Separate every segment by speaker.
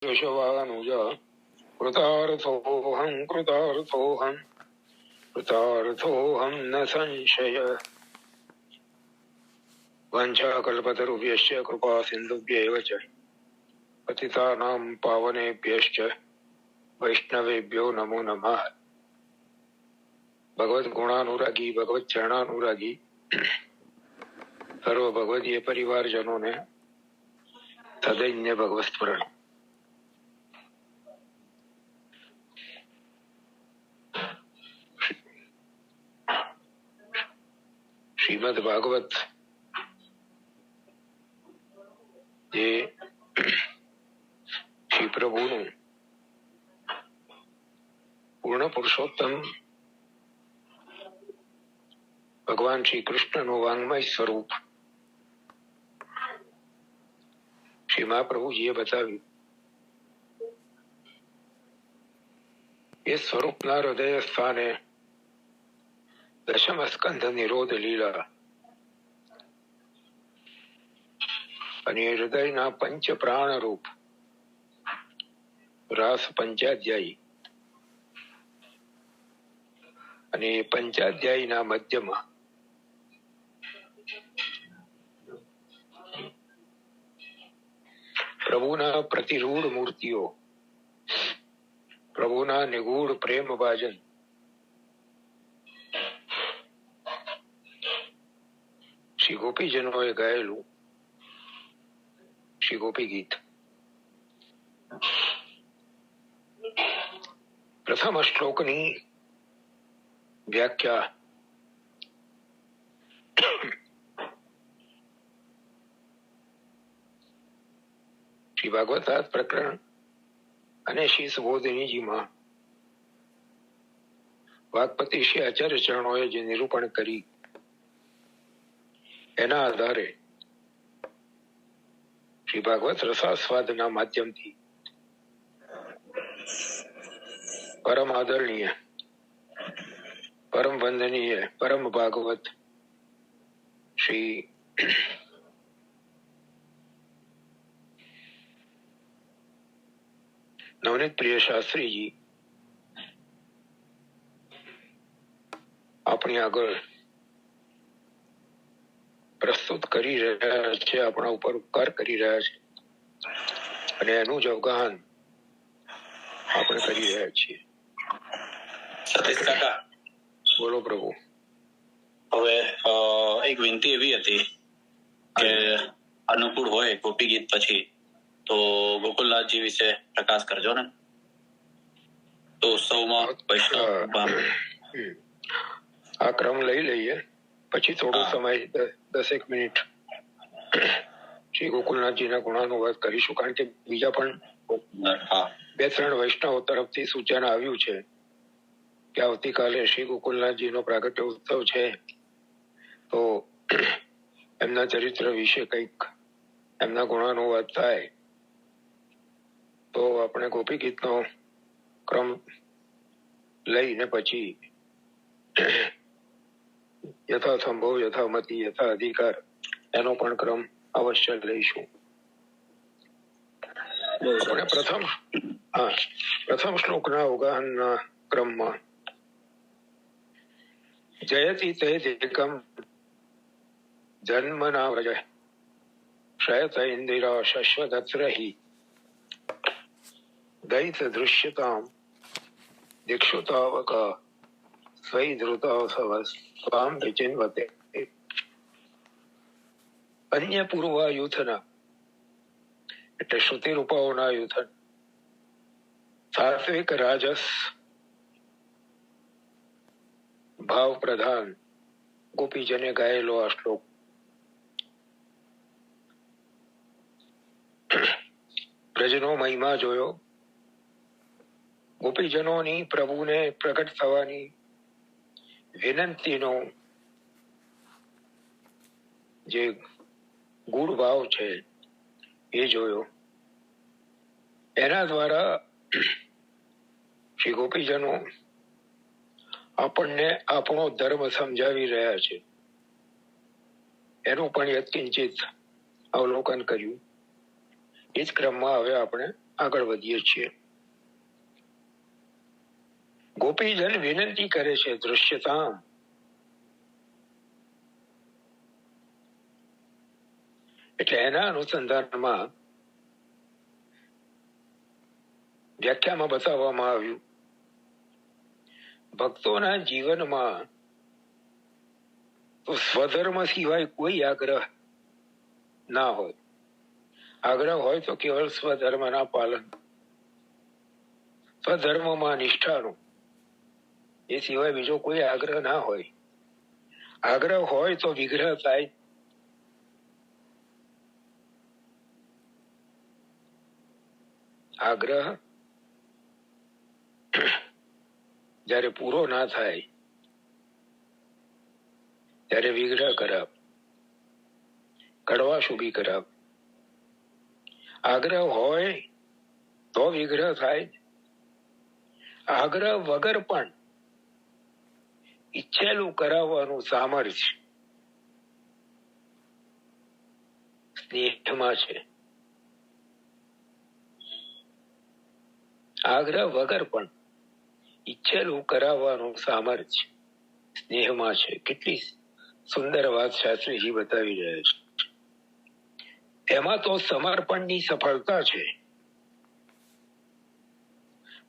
Speaker 1: यशवानुज कृतार्थोऽहं कृतार्थोऽहं कृतार्थोऽहं न संशय। वंशाकल्पतरुभ्यश्च कृपा सिन्धुभ्यैव च पतितानां पावनेभ्यश्च वैष्णवेभ्यो नमो नमः। भगवत गुणानुरागी भगवत चरणानुरागी सर्व भगवदीय परिवारजनों ने तदैन्य भगवत स्मरण। શ્રીમદ ભાગવત જે શ્રી પ્રભુનું પૂર્ણ પુરુષોત્તમ ભગવાન શ્રી કૃષ્ણનું વાંગ્મય સ્વરૂપ શ્રી મહાપ્રભુજીએ બતાવ્યું. એ સ્વરૂપના હૃદય સ્થાને દશમ સ્કંધ નિરોધ લીલા અને હૃદયના પંચ પ્રાણ રૂપ રાસ પંચાધ્યાયી અને પંચાધ્યાયીના મધ્યમાં પ્રભુના પ્રતિરૂઢ મૂર્તિઓ, પ્રભુના નિગૂઢ પ્રેમ ભાજન, શ્રી ગોપીજનોએ ગાયેલું શ્રી ગોપી ગીત. પ્રથમ શ્લોકની વ્યાખ્યા શ્રી ભાગવત પ્રકરણ અને શ્રી સુબોધિનીજીમાં વાઘપતિ શ્રી આચાર્ય ચરણોએ જે નિરૂપણ કરી એના આધારે શ્રી ભાગવત રસાસ્વાદના માધ્યમથી પરમ આદરણીય, પરમ વંદનીય, પરમ ભાગવત શ્રી નવનીત પ્રિય શાસ્ત્રીજી આપણી આગળ પ્રસ્તુત કરી રહ્યા છે, આપણા ઉપર ઉપકાર કરી રહ્યા છે અને એનું જ અવગાહન આપણે કરી રહ્યા છીએ.
Speaker 2: સતીશ કાકા,
Speaker 1: બોલો પ્રભુ.
Speaker 2: હવે એક વિનંતી એવી હતી કે અનુકૂળ હોય ગોપી ગીત પછી તો ગોકુલનાથજી વિશે પ્રકાશ કરજો ને. તો ઉત્સવમાં વૈષ્ણવ
Speaker 1: આ ક્રમ લઈ લઈએ, પછી થોડો સમય 10 મિનિટ શ્રી ગોકુલનાથજીના ગુણાનુવાદ કરીશું, કારણ કે બીજા પણ 2-3 વૈષ્ણવો તરફથી સૂચન આવ્યું છે કે આવતીકાલે શ્રી ગોકુલનાથજીનો પ્રાગટ્ય ઉત્સવ છે, તો એમના ચરિત્ર વિશે કંઈક એમના ગુણાનુવાદ થાય તો આપણે ગોપી ગીતનો ક્રમ લઈને પછી યથા સંભવ, યથામતિ, યથા અધિકાર એનો પણ ક્રમ અવશ્ય લઈશું. આપણે પ્રથમ શ્લોકના અવગાહનના ક્રમમાં જયતિ તે દેકમ જન્મના વ્રજ શયત ઇન્દિરા શશ્વદત્રહિ દૈત દૃશ્યતામ દિક્ષુતાવક સ્વૈ ધૃતાસવસ સ્વામ વિચિન્વતે. અન્ય પૂર્વાયુથના એટલે શ્રુતિ રૂપાઓના યુથન, સાત્વિક રાજસ ભાવ પ્રધાન ગોપીજને ગાયેલો આ શ્લોક બ્રજનો મહિમા જોયો, ગોપીજનોની પ્રભુને પ્રગટ થવાની વિનંતીનો જે ગૂઢ ભાવ છે એ જોયો. એના દ્વારા શ્રી ગોપીજનો આપણને આપણો ધર્મ સમજાવી રહ્યા છે એનું પણ યત્કિંચિત અવલોકન કર્યું. એ જ ક્રમમાં હવે આપણે આગળ વધીએ છીએ. ગોપીજન વિનંતી કરે છે દૃશ્યતામ. એટલે એના અનુસંધાનમાં વ્યાખ્યામાં બતાવવામાં આવ્યું ભક્તોના જીવનમાં તો સ્વધર્મ સિવાય કોઈ આગ્રહ ના હોય. આગ્રહ હોય તો કેવળ સ્વધર્મના પાલન, સ્વધર્મમાં નિષ્ઠાનું, એ સિવાય બીજો કોઈ આગ્રહ ના હોય. આગ્રહ હોય તો વિગ્રહ થાય. આગ્રહ જયારે પૂરો ના થાય ત્યારે વિગ્રહ કરાવ, કડવા શુભી કરાવ. આગ્રહ હોય તો વિગ્રહ થાય. આગ્રહ વગર પણ ઈચ્છેલું કરાવવાનું સામર્થ્ય સ્નેહમાં છે. આગ્રહ વગર પણ ઈચ્છેલું કરાવવાનું સામર્થ્ય સ્નેહમાં છે. કેટલી સુંદર વાત શાસ્ત્રીજી બતાવી રહ્યા છે. એમાં તો સમર્પણની સફળતા છે.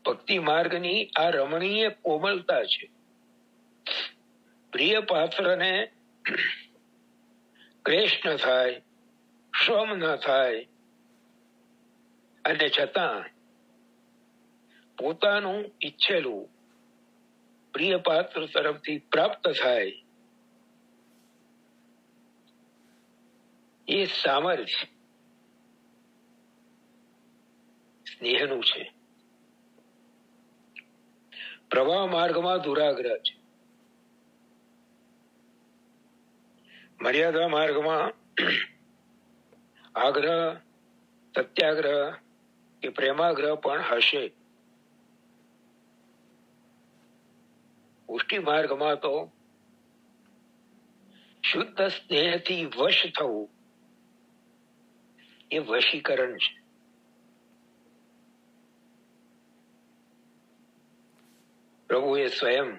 Speaker 1: ભક્તિ માર્ગની આ રમણીય કોમલતા છે. પ્રિય પાત્રને ક્લેશ ન થાય, શ્રમ ન થાય, અને છતાં પોતાનું ઈચ્છેલું પ્રિય પાત્ર તરફથી પ્રાપ્ત થાય, એ સામર્થ્ય સ્નેહનું છે. પ્રવાહ માર્ગમાં દુરાગ્રહ છે. મર્યાદા માર્ગમાં આગ્રહ, સત્યાગ્રહ કે પ્રેમાગ્રહ પણ હશે. પુષ્ટિ માર્ગમાં તો શુદ્ધ સ્નેહથી વશ થવું એ વશીકરણ છે. પ્રભુએ સ્વયં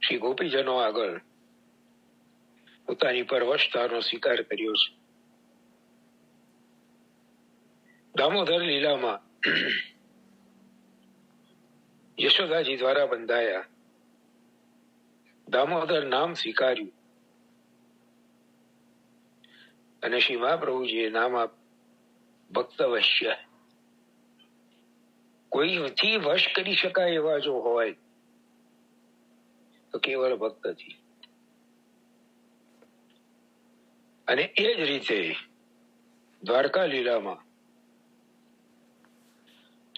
Speaker 1: શ્રી ગોપીજનો આગળ પોતાની પરવશતાનો સ્વીકાર કર્યો છે. દામોદર લીલામાં યશોદાજી દ્વારા બંધાયા, દામોદર નામ સ્વીકાર્યું અને શ્રી મહાપ્રભુજીએ નામ આપ ભક્તવશ્ય. કોઈથી વશ કરી શકાય એવા જો હોય તો કેવળ ભક્તથી. અને એ જ રીતે દ્વારકા લીલામાં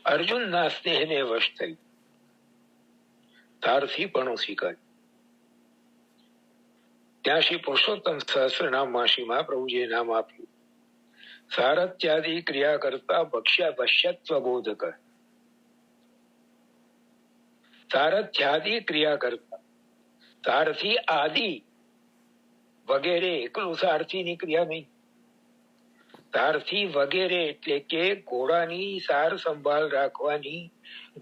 Speaker 1: અર્જુનના સ્નેહને વશ થઈ તારથી પણ સ્વીકાર. ત્યાં શ્રી પુરુષોત્તમ સહસ્રનામમાં શ્રી મહાપ્રભુજીએ નામ આપ્યું સારથ્યાદિ ક્રિયા કરતા ભક્ષ્યા વશ્યત્વ બોધક. સારથ્યાદિ ક્રિયા કરતા, સારથી આદિ વગેરે, એકલું સારથીની ક્રિયા નહીં, સારથી વગેરે એટલે કે ઘોડાની સાર સંભાળ રાખવાની,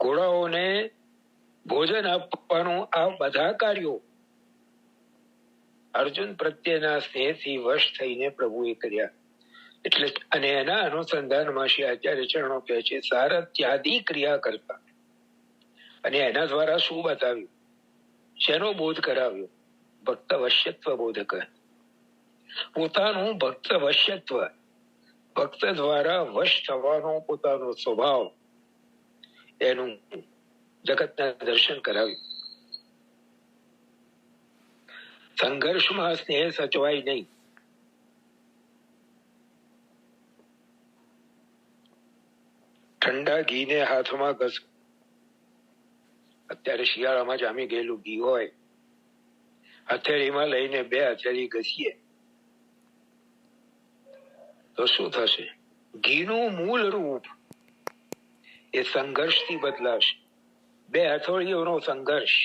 Speaker 1: ઘોડાઓને ભોજન આપવાનું, આ બધા કાર્યો અર્જુન પ્રત્યેના સ્નેહથી વશ થઈને પ્રભુએ કર્યા. એટલે અને એના અનુસંધાનમાં શ્રી આચાર્ય ચરણો કહે છે સારથ્યાદિ ક્રિયા કરતા. અને એના દ્વારા શું બતાવ્યું, શેનો બોધ કરાવ્યો? ભક્ત વશ્યત્વ બોધક. પોતાનું ભક્ત વશ્યત્વ, ભક્ત દ્વારા વશ થવાનો પોતાનો સ્વભાવ, એનું જગતના દર્શન કરાવ્યું. સંઘર્ષમાં સ્નેહ સચવાય નહીં. ઠંડા ઘીને હાથમાં ઘસ, અત્યારે શિયાળામાં જામી ગયેલું ઘી હોય, હથેળીમાં લઈને 2 હથેળી ઘસીએ તો શું થશે? ઘીનું મૂળ રૂપ એ સંઘર્ષથી બદલાશે. 2 હથેળીઓનો સંઘર્ષ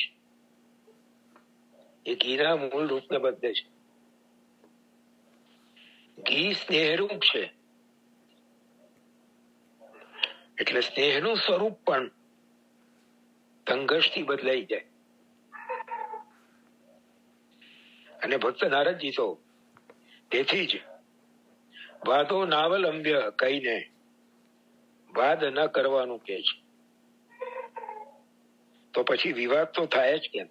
Speaker 1: એ ઘીના મૂળ રૂપને બદલે છે. ઘી સ્નેહરૂપ છે. એટલે સ્નેહનું સ્વરૂપ પણ સંઘર્ષથી બદલાઈ જાય. અને ભક્ત નારદજી તો તેથી જ વાદો નાવલંબ્ય કહીને વાદ ન કરવાનું કે છે. તો પછી વિવાદ તો થાય જ કેમ?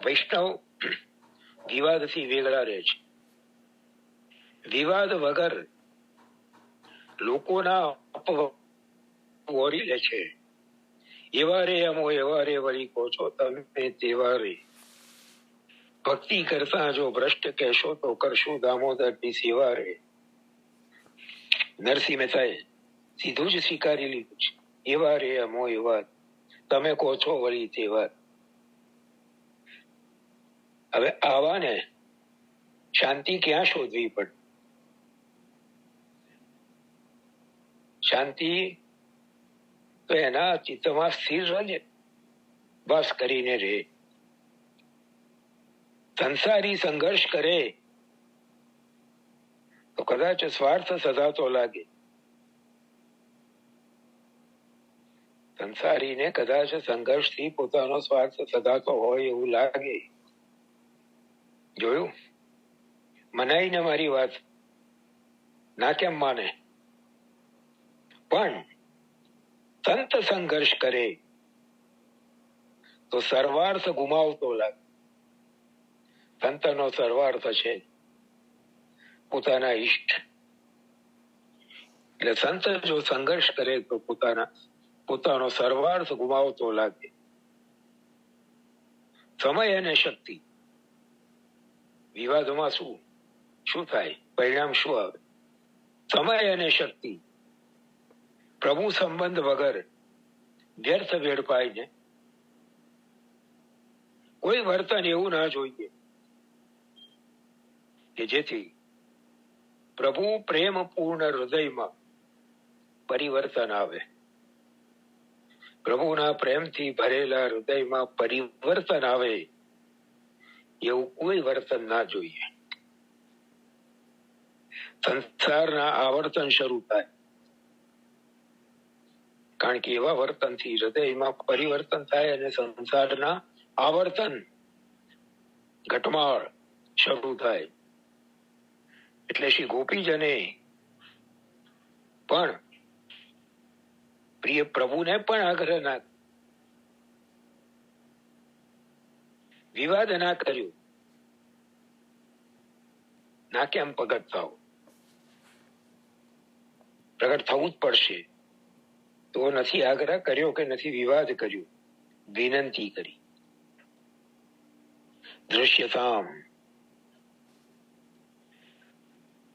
Speaker 1: વૈષ્ણવ વિવાદથી વેગળા રહે છે. વિવાદ વગર લોકોના ઓરી લે છે. એવા રે અમો એવા રે વળી કહો છો તમે તેવા રે. ભક્તિ કરતા જો ભ્રષ્ટ કહેશો તો કરશું દામોદરની સેવા રે. નરસિંહ મહેતાએ સીધું જ સ્વીકારી લીધું છે. એવા રે અમો એવા તમે કહો છો વળી તેવા. હવે આવાને શાંતિ ક્યાં શોધવી પડે? શાંતિ તો એના ચિત્તમાં સ્થિર રહે, બસ કરીને રહે. સંસારી સંઘર્ષ કરે તો કદાચ સ્વાર્થ સધાતો લાગે. સંસારીને કદાચ સંઘર્ષથી પોતાનો સ્વાર્થ સધાતો હોય એવું લાગે. જોયું? મનાઈને મારી વાત ના કેમ માને? પણ સંત સંઘર્ષ કરે તો સર્વાર્થ ગુમાવતો લાગે. સંતનો સર્વાર્થ છે પોતાના ઈષ્ટ. એટલે સંત જો સંઘર્ષ કરે તો પોતાનો સર્વાર્થ ગુમાવતો લાગે. સમય અને શક્તિ વિવાદોમાં શું થાય? પરિણામ શું આવે? સમય અને શક્તિ પ્રભુ સંબંધ વગર વ્યર્થ વેડફાય ને. કોઈ વર્તન એવું ના જોઈએ કે જેથી પ્રભુ પ્રેમ પૂર્ણ હૃદયમાં પરિવર્તન આવે. પ્રભુના પ્રેમથી ભરેલા હૃદયમાં પરિવર્તન આવે એવું કોઈ વર્તન ના જોઈએ. સંસારના આવર્તન શરૂ થાય, કારણ કે એવા વર્તનથી હૃદયમાં પરિવર્તન થાય અને સંસારના આવર્તન ઘટમાળ શરૂ થાય. એટલે શ્રી ગોપીજને પણ પ્રિય પ્રભુને પણ આગ્રહ ના, વિવાદ ના કર્યું. ના કેમ પ્રગટ થાવ? પ્રગટ થવું જ પડશે. તો નથી આગ્રહ કર્યો કે નથી વિવાદ કર્યો, વિનંતી કરી. દૃશ્યતામ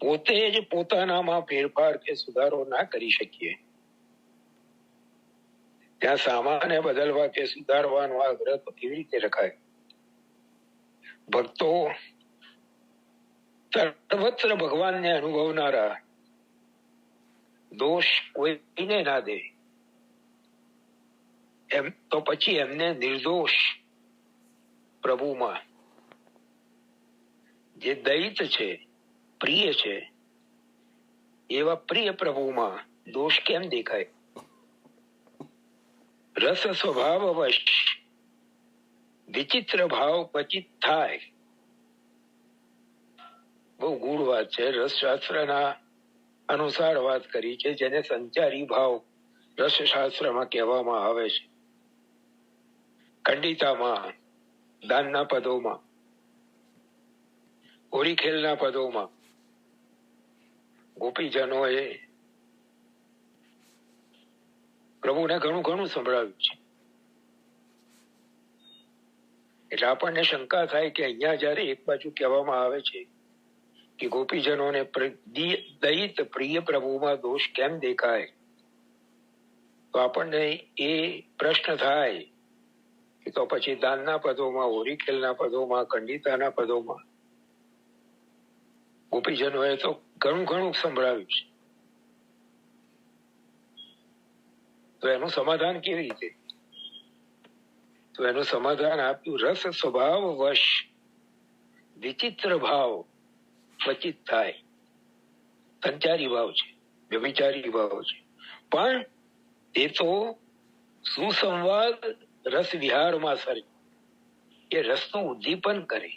Speaker 1: પોતે જ પોતાનામાં ફેરફાર કે સુધારો ના કરી શકીએ ત્યાં સામાન્ય બદલવા કે સુધારવાનો આગ્રહ તો કેવી રીતે રખાય? ભક્તો સર્વત્ર ભગવાનને અનુભવનારા દોષ કોઈને ના દે એમ તો પછી એમને નિર્દોષ પ્રભુમાં જે દૈત છે, પ્રિય છે, એવા પ્રિય પ્રભુમાં દોષ કેમ દેખાય? રસ સ્વભાવ વશ વિચિત્ર ભાવ પચિત થાય. બહુ ગૂઢ વાત છે. રસશાસ્ત્રના અનુસાર વાત કરી છે, જેને સંચારી ભાવ રસશાસ્ત્રમાં કહેવામાં આવે છે. ખંડિતામાં, દાનના પદોમાં, ઓરીખેલના પદોમાં ગોપીજનોએ પ્રભુને ઘણું ઘણું સંભળાવ્યું છે. એટલે આપણને શંકા થાય કે અહીંયા જયારે એક બાજુ કહેવામાં આવે છે કે ગોપીજનોને દૈત પ્રિય પ્રભુમાં દોષ કેમ દેખાય, તો આપણને એ પ્રશ્ન થાય કે તો પછી દાનના પદોમાં, ઓરીખેલના પદોમાં, ખંડિતાના પદોમાં ગોપીજનોએ તો ઘણું ઘણું સંભળાવ્યું છે. તો એનું સમાધાન કેવી રીતે? તો એનું સમાધાન આપ્યું, રસ સ્વભાવ વશ વિચિત્ર ભાવ પચિત થાય. સંચારી ભાવ છે, વ્યભિચારી ભાવ છે. પણ એ તો સુસંવાદ રસ વિહારમાં સર્જે, એ રસનું ઉદ્દીપન કરે.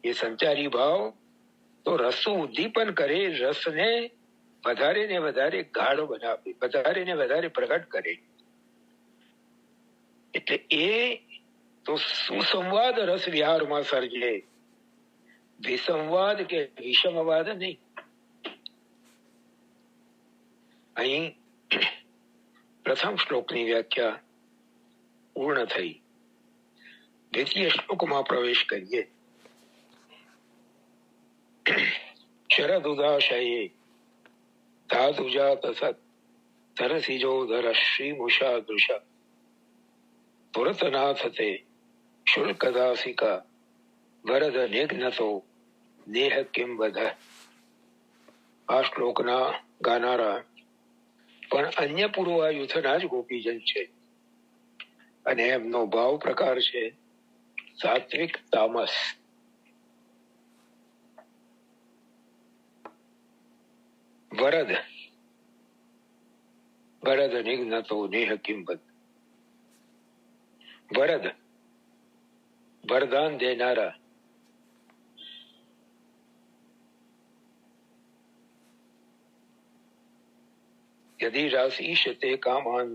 Speaker 1: એ સંચારી ભાવ તો રસનું ઉદ્દીપન કરે, રસને વધારે ને વધારે ગાઢ બનાવે, વધારે ને વધારે પ્રગટ કરે. એટલે એ તો સુસંવાદ રસ વિહારમાં સર્જે, વિસંવાદ કે વિષમવાદ નહીં. અહીં પ્રથમ શ્લોકની વ્યાખ્યા પૂર્ણ થઈ. દ્વિતીય શ્લોકમાં પ્રવેશ કરીએ. શરદુદાશયે ધાતુજાત સત ધરસિજોધર શ્રીમુષા દૃશા પુરતનાથ તે શુલ્કદાસિકા વરદ નિઘ્નતો દેહ કિમ બધ. આ શ્લોકના ગાનારા પણ અન્ય પૂર્વાયુથના જ ગોપીજન છે, અને એમનો ભાવ પ્રકાર છે સાત્વિક તામસ. વરદ વરદ નિઘ્નતો દેહ કિમ બધ. વરદ વરદાન દેનારા, યદિ રાશિશ તે કામાન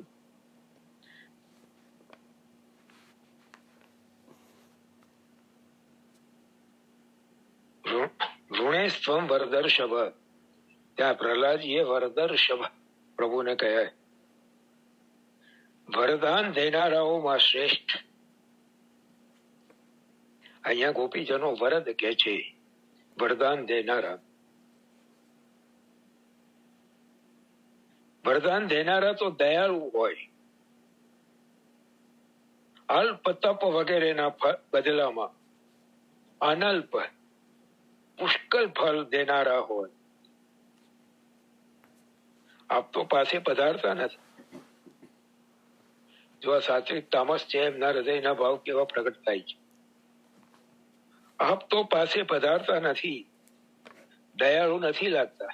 Speaker 1: ઋણેસ્ત્વમ વરદર્ષભ. ત્યાં પ્રહલાદજીએ વરદર્ષભ પ્રભુને કહ્યા. વરદાન દેનારાઓમાં શ્રેષ્ઠ. અહીંયા ગોપીજનો વરદ કે છે, વરદાન દેનારા. વરદાન દેનારા તો દયાળુ હોય. અલ્પ તપ વગેરેના બદલામાં અનલ્પ પુષ્કળ ફળ દેનારા હોય. આપ તો પાસે પધારતા નથી. જો આ સાત્વિક તામસ છે, એમના હૃદયના ભાવ કેવા પ્રગટ થાય છે. આપ તો પાસે પધારતા નથી, દયાળુ નથી લાગતા.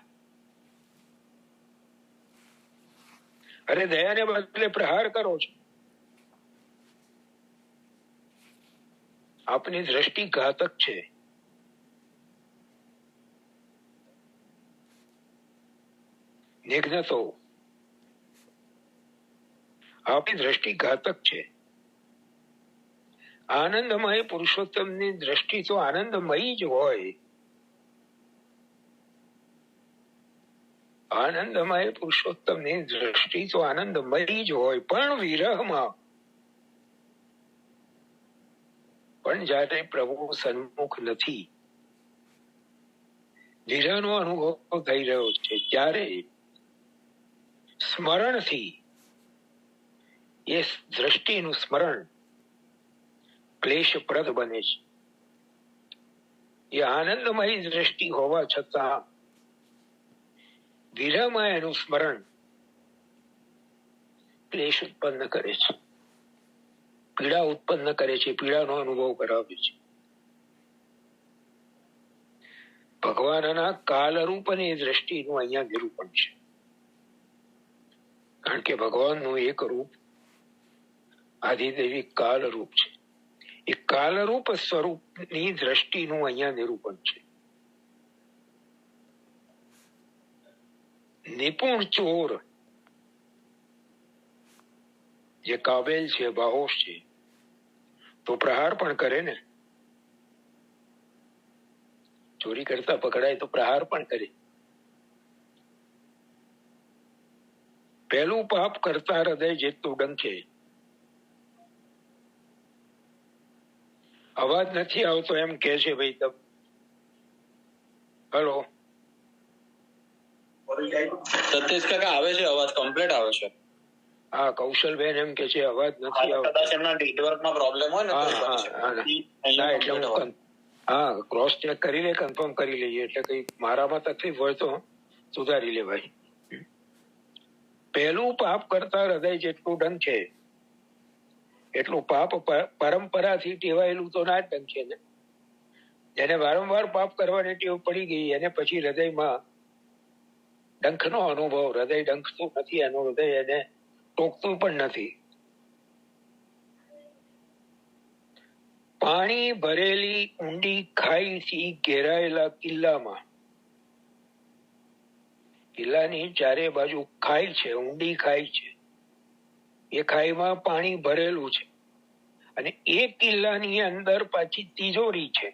Speaker 1: અરે દયાને બદલે પ્રહાર કરો છો. આપની દ્રષ્ટિ ઘાતક છે. નિઘ્નતો, આપની દ્રષ્ટિ ઘાતક છે. આનંદમય પુરુષોત્તમની દ્રષ્ટિ તો આનંદમય જ હોય. આનંદમય પુરુષોત્તમની દ્રષ્ટિ તો આનંદમય જ હોય. પણ વિરહમાં, પણ જયારે પ્રભુ સન્મુખ નથી, વિરહનો અનુભવ થઈ રહ્યો છે, ત્યારે સ્મરણથી એ દ્રષ્ટિનું સ્મરણ ક્લેશપ્રદ બને છે. એ આનંદમય દ્રષ્ટિ હોવા છતાં વિરહમાં એનું સ્મરણ ક્લેશ ઉત્પન્ન કરે છે, પીડા ઉત્પન્ન કરે છે, પીડાનો અનુભવ કરાવે છે. ભગવાનના કાલરૂપની દ્રષ્ટિનું અહીંયા નિરૂપણ છે. કારણ કે ભગવાનનું એક રૂપ આદિદેવી કાલરૂપ છે. એ કાલરૂપ સ્વરૂપની દ્રષ્ટિનું અહીંયા નિરૂપણ છે. નિપુણ ચોર જે કાબેલ છે, બાહોશ છે, તો પ્રહાર પણ કરે ને. ચોરી કરતા પકડાય તો પ્રહાર પણ કરે. પહેલું પાપ કરતા હૃદય જેટલું ડંખે. અવાજ નથી આવતો એમ કે છે ભાઈ તબ. હેલો
Speaker 2: સતીશ કાકા, આવે છે અવાજ? કમ્પ્લીટ આવે છે.
Speaker 1: હા, કૌશલબેન એમ કે છે અવાજ નથી આવતો.
Speaker 2: કદાચ એમના નેટવર્કમાં પ્રોબ્લેમ હોય ને.
Speaker 1: હા, ક્રોસ ચેક કરી લે, કન્ફર્મ કરી લઈએ. એટલે કઈ મારામાં તકલીફ હોય તો સુધારી લે ભાઈ. પહેલું પાપ કરતા હૃદય જેટલું ડંખે, એટલું પાપ પરંપરાથી ટેવાયેલું તો ના જ ડંખે ને. જેને વારંવાર પાપ કરવાની ટેવ પડી ગઈ, એને પછી હૃદયમાં ડંખનો અનુભવ. હૃદય ડંખતું નથી, એનું હૃદય એને ટોકતું પણ નથી. પાણી ભરેલી ઊંડી ખાઈથી ઘેરાયેલા કિલ્લામાં, કિલ્લાની ચારે બાજુ ખાઈ છે, ઊંડી ખાઈ છે. એ ખાઈમાં પાણી ભરેલું છે અને એ કિલ્લાની અંદર પાછી તિજોરી છે.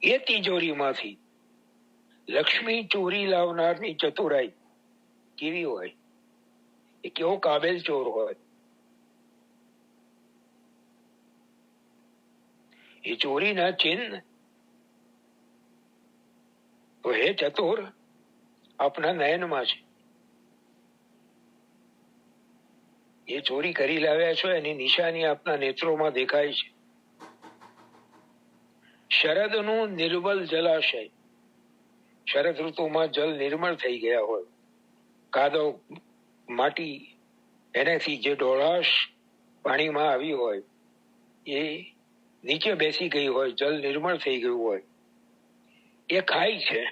Speaker 1: એ તિજોરીમાંથી લક્ષ્મી ચોરી લાવનારની ચતુરાઈ કેવી હોય, એ કેવો કાબેલ ચોર હોય. એ ચોરીના ચિહ્ન તો હે ચતુર આપના નયનમાં છે. એ ચોરી કરી લાવ્યા છો એની નિશાની આપના નેત્રોમાં દેખાય છે. શરદનું નિર્મલ જલાશય, શરદ ઋતુમાં જલ નિર્મળ થઈ ગયા હોય, કાદવ માટી એનાથી જે ડોળાશ પાણીમાં આવી હોય એ નીચે બેસી ગઈ હોય, જલ નિર્મળ થઈ ગયું હોય, એ ખાઈ છે.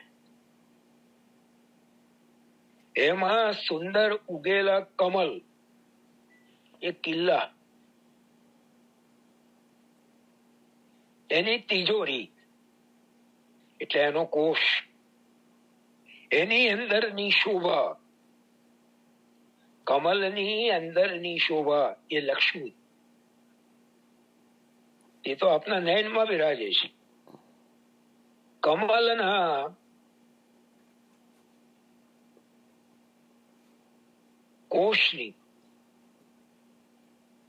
Speaker 1: એમાં સુંદર ઉગેલા કમલ, એ કિલ્લા, એની તિજોરી એટલે એનો કોષ, એની અંદરની શોભા, કમલની અંદરની શોભા એ લક્ષ્મી. એ તો આપના નયનમાં બિરાજે છે. કમલના કોષની,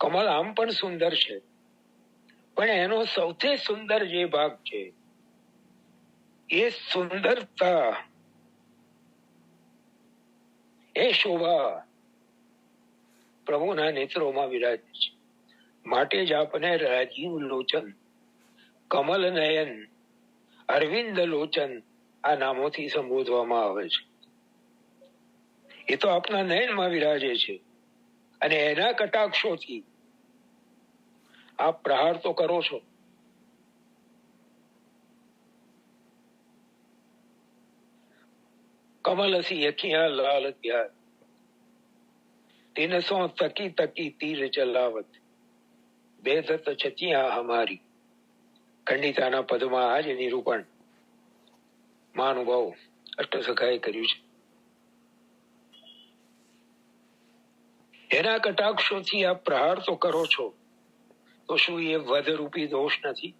Speaker 1: કમલ આમ પણ સુંદર છે, પણ એનો સૌથી સુંદર જે ભાગ છે એ સુંદરતા, એ શોભા પ્રભુના નેત્રોમાં વિરાજે છે. માટે જ આપને રાજીવ લોચન, કમલ નયન, અરવિંદ લોચન આ નામોથી સંબોધવામાં આવે છે. એ તો આપના નયનમાં વિરાજે છે અને એના કટાક્ષોથી આપ પ્રહાર તો કરો છો. કમલ સી અખિયા લાલ પ્યાર, 300 તકી તકી તીર ચલાવત, બેધત છતિયા હમારી. ખંડિતાના પદમાં આ જ નિરૂપણ મહાનુભાવ અષ્ટસખાએ કર્યું છે. એના કટાક્ષોથી આપ પ્રહાર તો કરો છો, તો શું એ વધરૂપી દોષ નથી?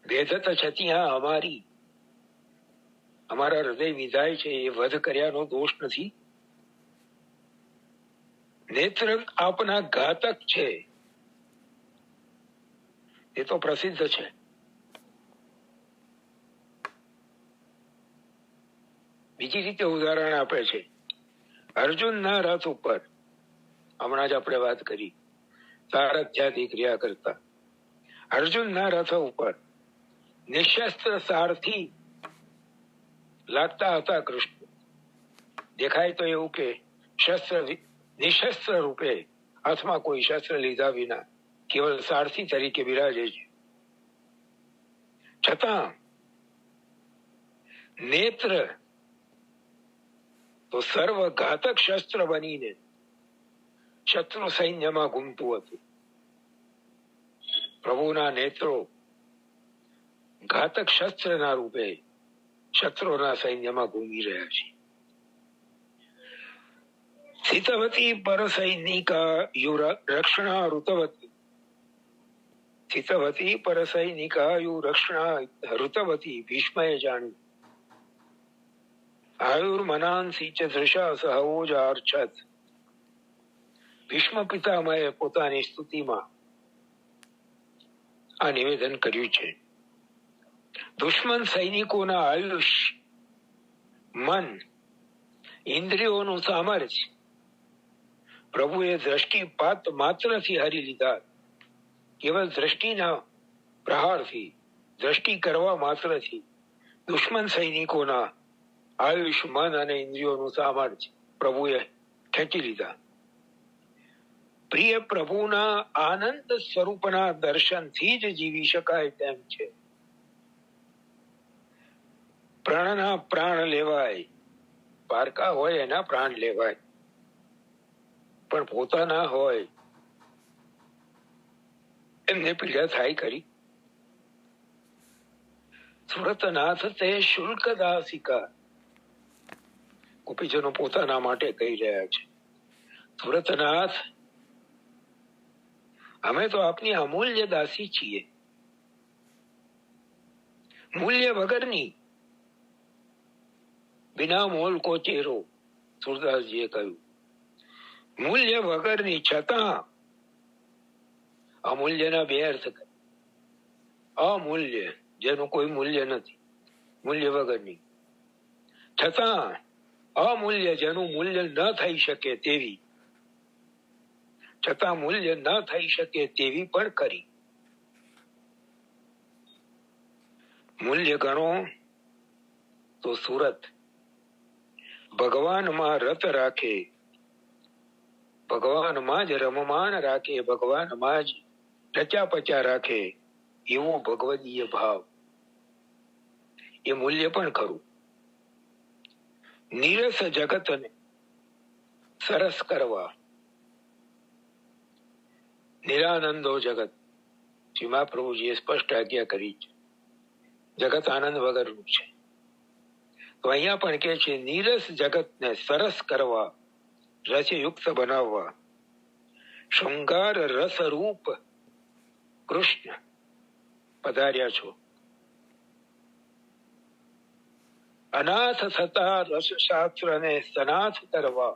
Speaker 1: ભેદત છતિયા અમારી, અમારા હૃદય વિધાય છે એ વધ કર્યાનો દોષ નથી? નેત્ર આપના ઘાતક છે એ તો પ્રસિદ્ધ છે. બીજી રીતે ઉદાહરણ આપે છે. અર્જુનના રથ ઉપર, હમણાં જ આપણે વાત કરી સારથ્યાદી ક્રિયા કરતા, અર્જુનના રથ ઉપર નિશસ્ત્ર સારથી લાગતા હતા કૃષ્ણ. દેખાય તો એવું કે નિશસ્ત્ર રૂપે હાથમાં કોઈ શસ્ત્ર લીધા વિના કેવળ સારથી તરીકે બિરાજે છે. છતાં નેત્ર તો સર્વ ઘાતક શસ્ત્ર બનીને શત્રુ સૈન્યમાં ઘૂમતું હતું. પ્રભુના નેત્રો ઘાતક શસ્ત્રના રૂપે શત્રુના સૈન્યમાં ઘૂમી રહ્યા છે. સ્થિતવતી પર સૈનિકા યુ રક્ષણા ઋતવતી, સ્થિતવતી પર સૈનિકા યુ રક્ષણા ઋતવતી, ભીષ્મએ જાણ્યું. આયુર્મનાંસી ચ ધૃષા સહવોજાર્છત. ભીષ્મ પિતામહે પોતાની સ્તુતિમાં આ નિવેદન કર્યું છે. દુશ્મન સૈનિકોના આયુષ્ય, મન, ઇન્દ્રિયોનું સામર્થ્ય પ્રભુએ દ્રષ્ટિપાત માત્રથી હરી લીધા. કેવલ દ્રષ્ટિના પ્રહારથી, દ્રષ્ટિ કરવા માત્રથી દુશ્મન સૈનિકોના આયુષ, મન અને ઇન્દ્રિયોનું સામર્થ્ય પ્રભુએ ખેંચી લીધા. પ્રિય પ્રભુના આનંદ સ્વરૂપના દર્શનથી જ જીવી શકાય તેમ છે. પ્રાણના પ્રાણ લેવાય, પારકા હોય એના પ્રાણ લેવાય, પણ પોતાના હોય એમને પીડા થાય ખરી. સુરતનાથ તે શુલ્ક દાસિકા, ગોપીજનો પોતાના માટે કહી રહ્યા છે, સુરતનાથ અમે તો આપની અમૂલ્ય દાસી છીએ, મૂલ્ય વગરની, બિના મોલ કો ચેરો. સુરદાસજીએ કહ્યું મૂલ્ય વગરની, છતાં અમૂલ્યના બે અર્થ. અમૂલ્ય જેનું કોઈ મૂલ્ય નથી, મૂલ્ય વગરની, છતાં અમૂલ્ય જેનું મૂલ્ય ન થઈ શકે તેવી, છતાં મૂલ્ય ન થઈ શકે તેવી પણ કરી. મૂલ્ય ગણો તો સુરત ભગવાનમાં રત રાખે, ભગવાનમાં જ રમમાન રાખે, ભગવાનમાં જ રચા પચા રાખે, એવો ભગવદીય ભાવ, એ મૂલ્ય પણ ખરું. નીરસ જગતને સરસ કરવા, નિરાનંદો જગત, શ્રી મહાપ્રભુજીએ સ્પષ્ટ આજ્ઞા કરી છે, જગત આનંદ વગરનું છે. તો અહીંયા પણ કે છે નીરસ જગતને સરસ કરવા, રસયુક્ત બનાવવા, શૃંગાર રસ રૂપ કૃષ્ણ પધાર્યા છો. અનાથ થતા રસ શાસ્ત્રને સનાથ કરવા,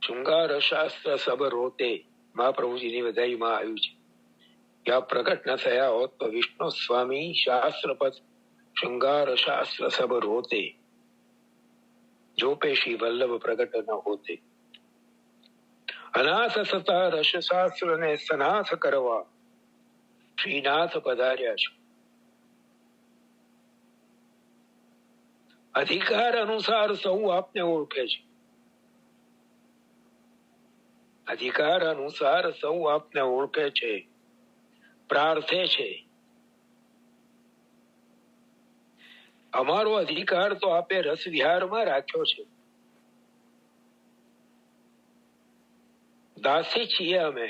Speaker 1: શૃંગાર શાસ્ત્ર સબ રોતે, મહાપ્રભુજીની વધાઈમાં આવ્યું છે કે આ પ્રગટ ન થયા હોત તો વિષ્ણુ સ્વામી શાસ્ત્રપદ શૃંગાર શાસ્ત્ર સબ રોતે, જોપે શ્રી વલ્લભ પ્રગટ ન હોતે. અનાથ થતા રસ શાસ્ત્રને સનાથ કરવા શ્રીનાથ પધાર્યા છો. અધિકાર અનુસાર સૌ આપને ઓળખે છે, અધિકાર અનુસાર સૌ આપને ઓળખે છે, પ્રાર્થે છે. અમારો અધિકાર તો આપે રસ વિહારમાં રાખ્યો છે, દાસી છીએ અમે.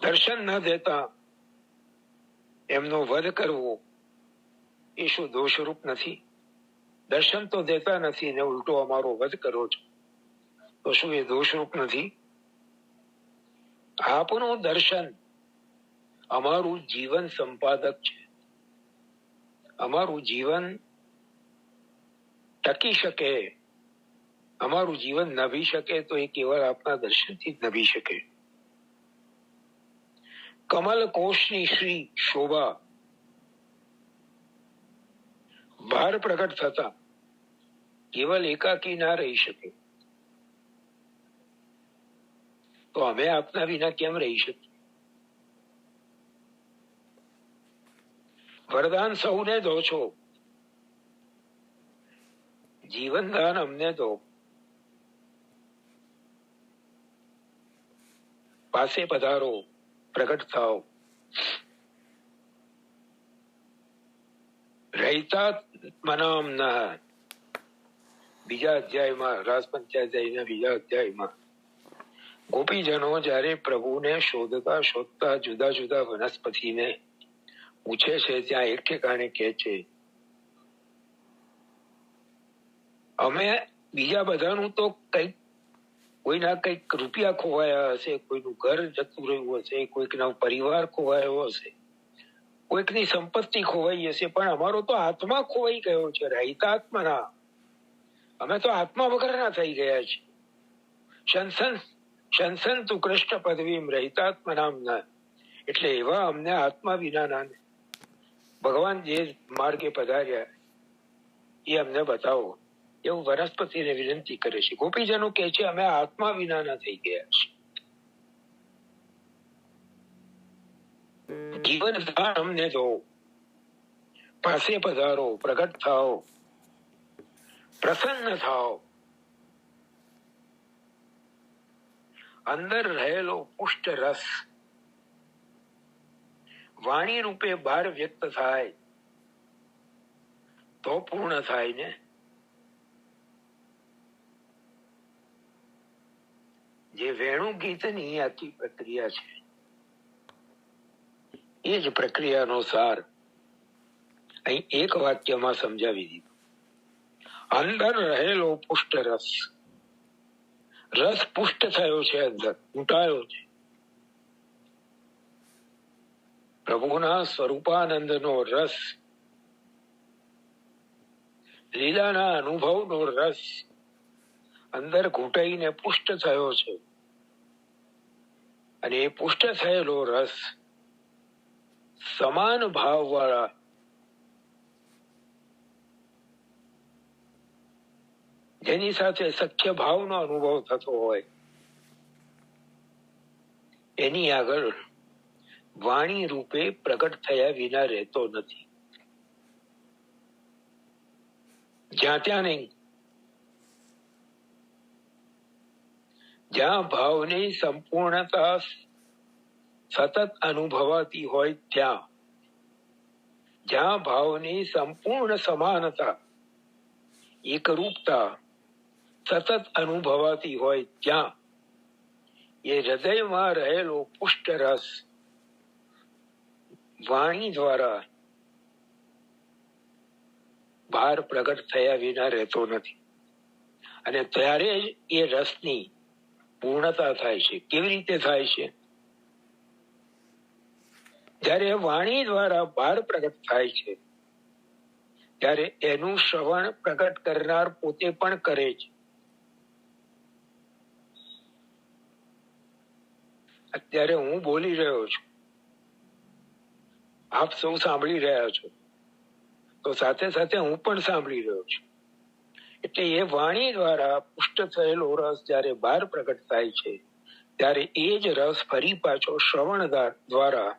Speaker 1: દર્શન ન દેતા એમનો વધ કરવો એ શું દોષરૂપ નથી? દર્શન તો દેતા નથી ને ઉલટો અમારો વધ કરો છો, તો શું એ દોષરૂપ નથી? આપનું દર્શન અમારું જીવન સંપાદક છે, અમારું જીવન ટકી શકે, અમારું જીવન નભી શકે તો એ કેવળ આપના દર્શનથી જ નભી શકે. કમલ કોષની શ્રી શોભા બહાર પ્રગટ થતા કેવલ એકાકી ના રહી શકે, તો અમે આપના વિના કેમ રહી શકીએ? વરદાન સૌને દો છો, જીવનદાન અમને દો. પાસે પધારો, પ્રગટ થાઓ. રહેતા મનામ ના, બીજા અધ્યાયમાં, રાસ પંચાધ્યાયના બીજા અધ્યાયમાં ગોપીજનો જયારે પ્રભુને શોધતા શોધતા જુદા જુદા વનસ્પતિને પૂછે છે, ત્યાં એક ઠેકાણે કહે છે અમે બીજા બધાનું તો કઈક, કોઈના કઈક રૂપિયા ખોવાયા હશે, કોઈનું ઘર જતું રહ્યું હશે, કોઈકનો પરિવાર ખોવાયો હશે, કોઈકની સંપત્તિ ખોવાઈ હશે, પણ અમારો તો આત્મા ખોવાઈ ગયો છે. રહિતાત્મના, અમે તો આત્મા વગરના થઈ ગયા છે. શંસંતુ કૃષ્ણ પદવીમ રહિતાત્મનામ ના, એટલે એવા અમને આત્મા વિનાના ભગવાન જે માર્ગે પધાર્યા એ અમને બતાવો, એવું વનસ્પતિને વિનંતી કરે છે. ગોપીજનો કહે છે અમે આત્મા વિનાના થઈ ગયા છે. જીવન દાન અમને દો, પાસે પધારો, પ્રગટ થાઓ, પ્રસન્ન થાઓ. અંદર રહેલો પુષ્ટ રસ વાણી રૂપે બહાર વ્યક્ત થાય તો પૂર્ણ થાય ને. જે વેણુ ગીતની આખી પ્રક્રિયા છે એ જ પ્રક્રિયાનો સાર અહીં એક વાક્યમાં સમજાવી દીધો. અંદર રહેલો પુષ્ટ રસ, રસ પુષ્ટ થયો છે, અંદર ઉટાયો છે. પ્રભુના સ્વરૂપાનંદનો રસ, લીલાના અનુભવનો રસ અંદર ઘૂંટાઈને પુષ્ટ થયો છે. અને એ પુષ્ટ થયેલો રસ સમાન ભાવ વાળા જેની સાથે સખ્ય ભાવનો અનુભવ થતો હોય એની આગળ વાણી રૂપે પ્રગટ થયા વિના રહેતો નથી. જ્યાં ત્યાં નહીં, જ્યાં ભાવની સંપૂર્ણતા સતત અનુભવાતી હોય ત્યાં, જ્યાં ભાવની સંપૂર્ણ સમાનતા, એકરૂપતા સતત અનુભવાતી હોય ત્યાં એ હૃદયમાં રહેલો પુષ્ટ રસ વાણી દ્વારા બહાર પ્રગટ થયા વિના રહેતો નથી. અને ત્યારે જ એ રસની પૂર્ણતા થાય છે. કેવી રીતે થાય છે? જ્યારે વાણી દ્વારા બહાર પ્રગટ થાય છે ત્યારે એનું શ્રવણ પ્રગટ કરનાર પોતે પણ કરે છે. અત્યારે હું બોલી રહ્યો છું, આપ સૌ સાંભળી રહ્યા છો, તો સાથે સાથે હું પણ સાંભળી રહ્યો છું. એટલે એ વાણી દ્વારા પુષ્ટ થયેલો રસ જ્યારે બહાર પ્રગટ થાય છે ત્યારે એ જ રસ ફરી પાછો શ્રવણ દ્વારા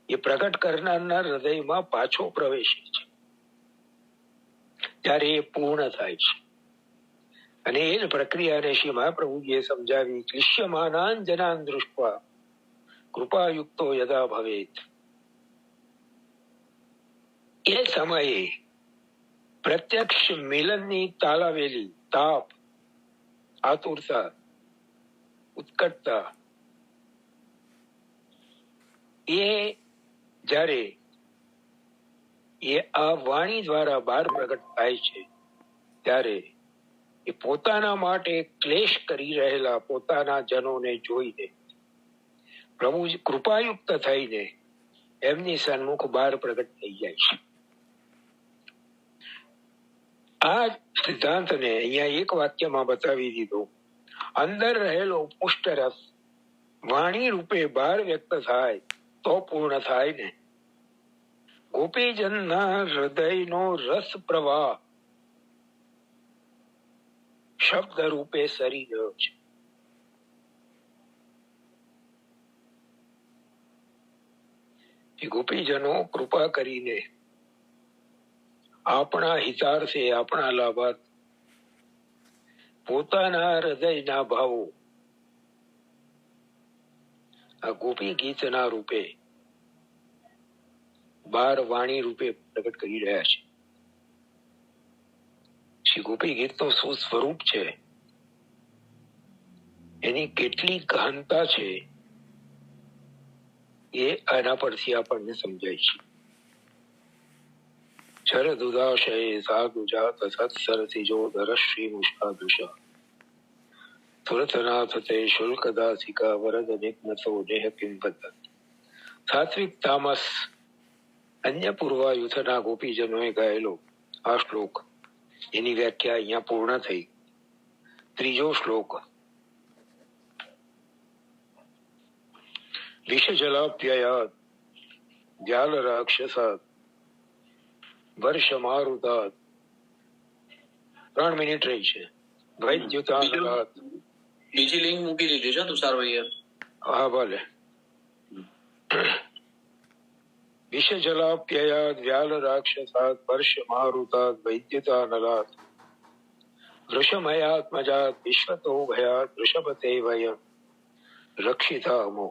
Speaker 1: એ પ્રગટ કરનારના હૃદયમાં પાછો પ્રવેશે છે. ત્યારે એ પૂર્ણ થાય છે. અને એ જ પ્રક્રિયાને શ્રી મહાપ્રભુજીએ સમજાવી. ક્લિશ્યમાનાન જનાન દૃષ્ટ્વા કૃપાયુક્તો યદા ભવેત. એ સમયે પ્રત્યક્ષ મિલનની તાલાવેલી તાપ, આતુરતા, ઉત્કટતા એ જ્યારે એ આ વાણી દ્વારા બહાર પ્રગટ થાય છે ત્યારે એ પોતાના માટે ક્લેશ કરી રહેલા પોતાના જનોને જોઈને પ્રભુ કૃપાયુક્ત થઈને એમની સન્મુખ બહાર પ્રગટ થઈ જાય છે. આ સિદ્ધાંતને અહીંયા એક વાક્યમાં બતાવી દીધું. અંદર રહેલો પુષ્ટ રસ વાણી રૂપે બહાર વ્યક્ત થાય તો પૂર્ણ થાય ને. ગોપીજનના હૃદયનો રસ પ્રવાહ શબ્દ રૂપે સરી ગયો છે. ગોપીજનો કૃપા કરીને આપણા હિતાર્થે, આપણા લાભાર્થ પોતાના હૃદયના ભાવો આ ગોપી ગીતના રૂપે બાર વાણી રૂપે પ્રગટ કરી રહ્યા છે. શ્રી ગોપી ગીતનું શું સ્વરૂપ છે, એની કેટલી ગહનતા છે એ આના પરથી આપણને સમજાય છે. શરદ ઉદાશય સાધુ જાત સત્સરથી જો ધરશ્રી મુષાદુષા સુરતનાથ તે શુલ્ક દાસિકા વરદ નિગ્નતો દેહ કિંપત. સાત્વિક તામસ અન્ય પૂર્વાયુથના ગોપીજનોએ ગાયેલો આ શ્લોક, એની વ્યાખ્યા અહીંયા પૂર્ણ થઈ. ત્રીજો શ્લોક. વિષ જલાપ્યયાત વ્યાલ રાક્ષસાત વર્ષ મારુતાત. 3 મિનિટ રહી છે. વૈદ્યુતાનલાત.
Speaker 2: બીજી લિંક મૂકી દીધી છે તુષાર ભાઈએ.
Speaker 1: હા ભલે. વિષ જલાપ્યયાત વ્યાલ રાક્ષસાત વર્ષ મારુતાત વૈદ્યુતાનલાત વૃષમયાત્મજાત વિશ્વતો ભયાત વૃષભતે વય રક્ષિતા અમો.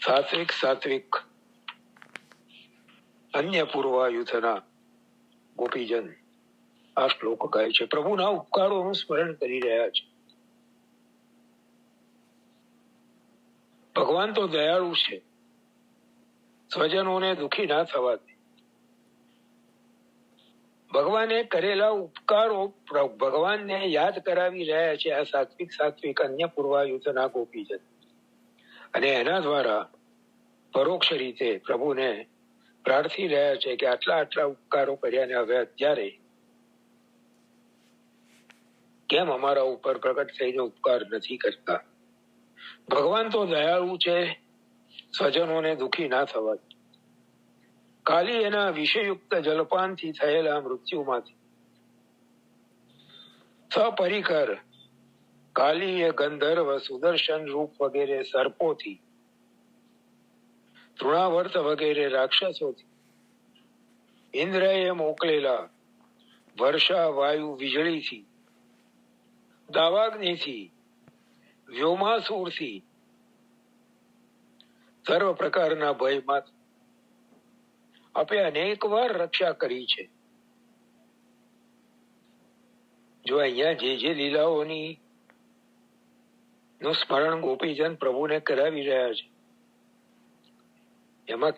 Speaker 1: સાત્વિક સાત્વિક અન્ય પૂર્વાયુથના ગોપીજન આ શ્લોક ગાય છે. પ્રભુના ઉપકારોનું સ્મરણ કરી રહ્યા છે. ભગવાન તો દયાળુ છે, સ્વજનોને દુઃખી ના થવા દે. ભગવાને કરેલા ઉપકારો ભગવાનને યાદ કરાવી રહ્યા છે આ સાત્વિક સાત્વિક અન્ય પૂર્વાયુથના ગોપીજન, અને એના દ્વારા પરોક્ષ રીતે પ્રભુને પ્રાર્થી રહ્યા છે કે આટલા આટલા ઉપકારો કર્યા ને હવે અત્યારે કેમ અમારા ઉપર પ્રગટ થઈને ઉપકાર નથી કરતા. ભગવાન તો દયાળુ છે, સ્વજનોને દુઃખી ના થવા. કાલી એના વિષયુક્ત જલપાનથી થયેલા મૃત્યુમાંથી સપરિકર કાલીય ગંધર્વ સુદર્શન રૂપ વગેરે સર્પોથી, તૃણાવર્ત વગેરે રાક્ષસોથી, ઇન્દ્રએ મોકલેલા વર્ષા વાયુ વીજળીથી, દાવાગ્નિથી, વ્યોમાસુરથી, સર્વ પ્રકારના ભયમાં આપે અનેક વાર રક્ષા કરી છે. જો અહીંયા જે જે લીલાઓની નું સ્મરણ ગોપીજન પ્રભુને કરાવી રહ્યા છે, એમાં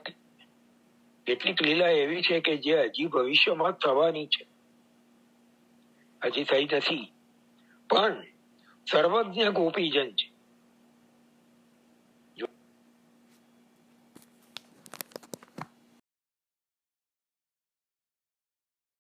Speaker 1: કેટલીક લીલા એવી છે કે જે હજી ભવિષ્યમાં થવાની છે, હજી થઈ નથી, પણ સર્વજ્ઞ ગોપીજન છે.